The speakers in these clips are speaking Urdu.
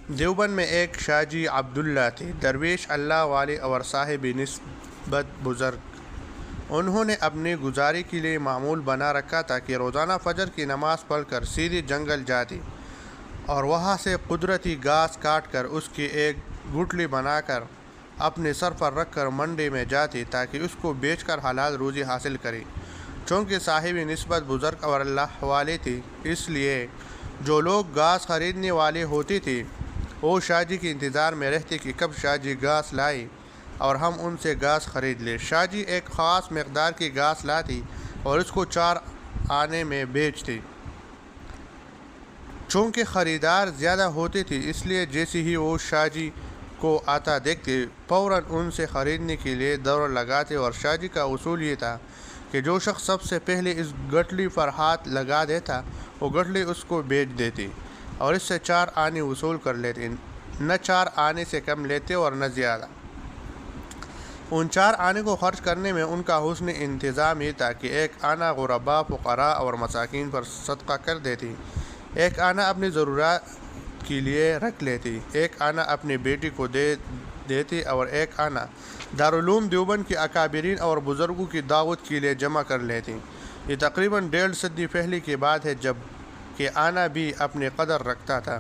دیوبند میں ایک شاہ جی عبداللہ تھے، درویش اللہ والے اور صاحب نسبت بزرگ۔ انہوں نے اپنی گزاری کے لیے معمول بنا رکھا تھا کہ روزانہ فجر کی نماز پڑھ کر سیدھے جنگل جاتے اور وہاں سے قدرتی گھاس کاٹ کر اس کی ایک گٹھلی بنا کر اپنے سر پر رکھ کر منڈی میں جاتے تاکہ اس کو بیچ کر حلال روزی حاصل کرے۔ چونکہ صاحب نسبت بزرگ اور اللہ والے تھے، اس لیے جو لوگ گھاس خریدنے والے ہوتے تھے وہ شاہ جی کے انتظار میں رہتے کہ کب شاہ جی گھاس لائے اور ہم ان سے گھاس خرید لیں۔ شاہ جی ایک خاص مقدار کی گھاس لاتے اور اس کو 4 آنے میں بیچتے۔ چونکہ خریدار زیادہ ہوتے تھے، اس لیے جیسے ہی وہ شاہ جی کو آتا دیکھتے فوراً ان سے خریدنے کے لیے دوڑ لگاتے، اور شاہ جی کا اصول یہ تھا کہ جو شخص سب سے پہلے اس گٹھلی پر ہاتھ لگا دیتا وہ گٹھلی اس کو بیچ دیتے اور اس سے 4 آنے وصول کر لیتے، نہ 4 آنے سے کم لیتے اور نہ زیادہ۔ ان 4 آنے کو خرچ کرنے میں ان کا حسن انتظام یہ تھا کہ 1 آنا غرباء، فقراء اور مساکین پر صدقہ کر دیتی، 1 آنا اپنی ضرورت کے لیے رکھ لیتی، 1 آنا اپنی بیٹی کو دے دیتی اور 1 آنا دارالعلوم دیوبند کے اکابرین اور بزرگوں کی دعوت کے لیے جمع کر لیتی۔ یہ تقریباً 1.5 صدی پہلے کی بات ہے، جب کہ آنا بھی اپنی قدر رکھتا تھا۔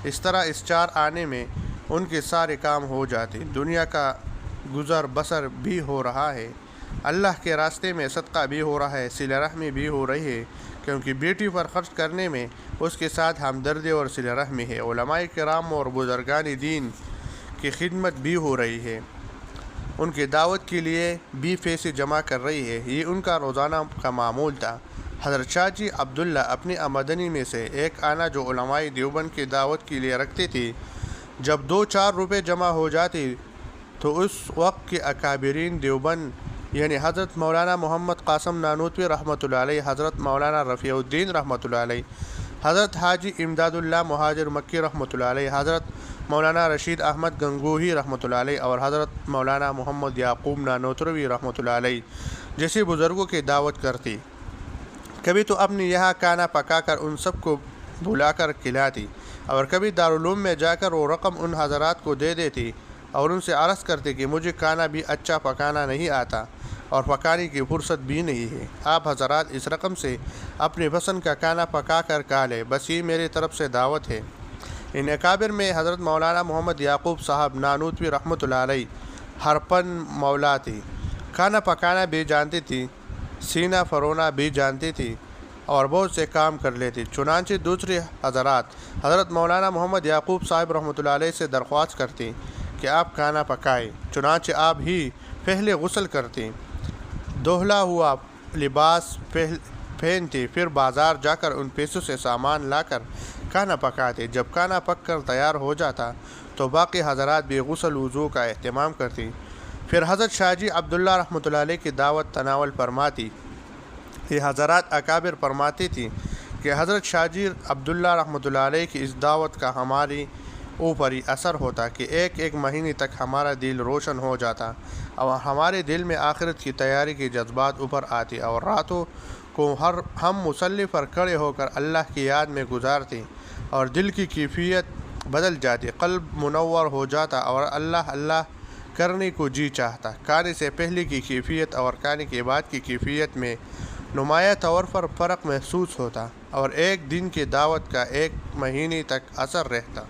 اس طرح اس 4 آنے میں ان کے سارے کام ہو جاتے، دنیا کا گزر بسر بھی ہو رہا ہے، اللہ کے راستے میں صدقہ بھی ہو رہا ہے، صلہ رحمی بھی ہو رہی ہے، کیونکہ بیٹی پر خرچ کرنے میں اس کے ساتھ ہمدردی اور صلہ رحمی ہے، علماء کرام اور بزرگان دین کی خدمت بھی ہو رہی ہے، ان کی دعوت کے لیے بھی پیسے جمع کر رہی ہے۔ یہ ان کا روزانہ کا معمول تھا۔ حضرت شاہ جی عبداللہ اپنی آمدنی میں سے 1 آنا جو علماء دیوبند کی دعوت کے لیے رکھتے تھے، جب 2-4 روپے جمع ہو جاتے تو اس وقت کے اکابرین دیوبند یعنی حضرت مولانا محمد قاسم نانوتوی رحمۃ اللہ علیہ، حضرت مولانا رفیع الدین رحمۃ اللہ علیہ، حضرت حاجی امداد اللہ مہاجر مکی رحمۃ اللہ علیہ، حضرت مولانا رشید احمد گنگوہی رحمۃ اللہ علیہ اور حضرت مولانا محمد یعقوب نانوتوی رحمۃ اللہ علیہ جیسے بزرگوں کی دعوت کرتی۔ کبھی تو اپنے یہاں کھانا پکا کر ان سب کو بلا کر کھلاتی، اور کبھی دارالعلوم میں جا کر وہ رقم ان حضرات کو دے دیتی اور ان سے عرض کرتے کہ مجھے کھانا بھی اچھا پکانا نہیں آتا اور پکانے کی فرصت بھی نہیں ہے، آپ حضرات اس رقم سے اپنی پسند کا کھانا پکا کر کھا لیں، بس یہ میری طرف سے دعوت ہے۔ ان اکابر میں حضرت مولانا محمد یعقوب صاحب نانوتوی رحمۃ اللہ علیہ ہرپن مولا تھی، کھانا پکانا بھی جانتی تھی، سینہ فرونا بھی جانتی تھی اور بہت سے کام کر لیتی۔ چنانچہ دوسری حضرات حضرت مولانا محمد یعقوب صاحب رحمۃ اللہ علیہ سے درخواست کرتی کہ آپ کھانا پکائیں، چنانچہ آپ ہی پہلے غسل کرتی، دھلا ہوا لباس پہنتی، پھر بازار جا کر ان پیسوں سے سامان لا کر کھانا پکاتے۔ جب کھانا پک کر تیار ہو جاتا تو باقی حضرات بھی غسل وضو کا اہتمام کرتی، پھر حضرت شاہ جی عبداللہ رحمۃ اللہ علیہ کی دعوت تناول فرماتی۔ یہ حضرات اکابر فرماتی تھی کہ حضرت شاہ جی عبداللہ رحمۃ اللہ علیہ کی اس دعوت کا ہماری اوپر ہی اثر ہوتا کہ 1 مہینے تک ہمارا دل روشن ہو جاتا اور ہمارے دل میں آخرت کی تیاری کے جذبات اوپر آتے، اور راتوں کو ہم مصلی پر کھڑے ہو کر اللہ کی یاد میں گزارتے اور دل کی کیفیت بدل جاتی، قلب منور ہو جاتا اور اللہ اللہ کرنے کو جی چاہتا۔ کھانے سے پہلے کی کیفیت اور کھانے کے بعد کی کیفیت میں نمایاں طور پر فرق محسوس ہوتا اور 1 دن کی دعوت کا 1 مہینے تک اثر رہتا۔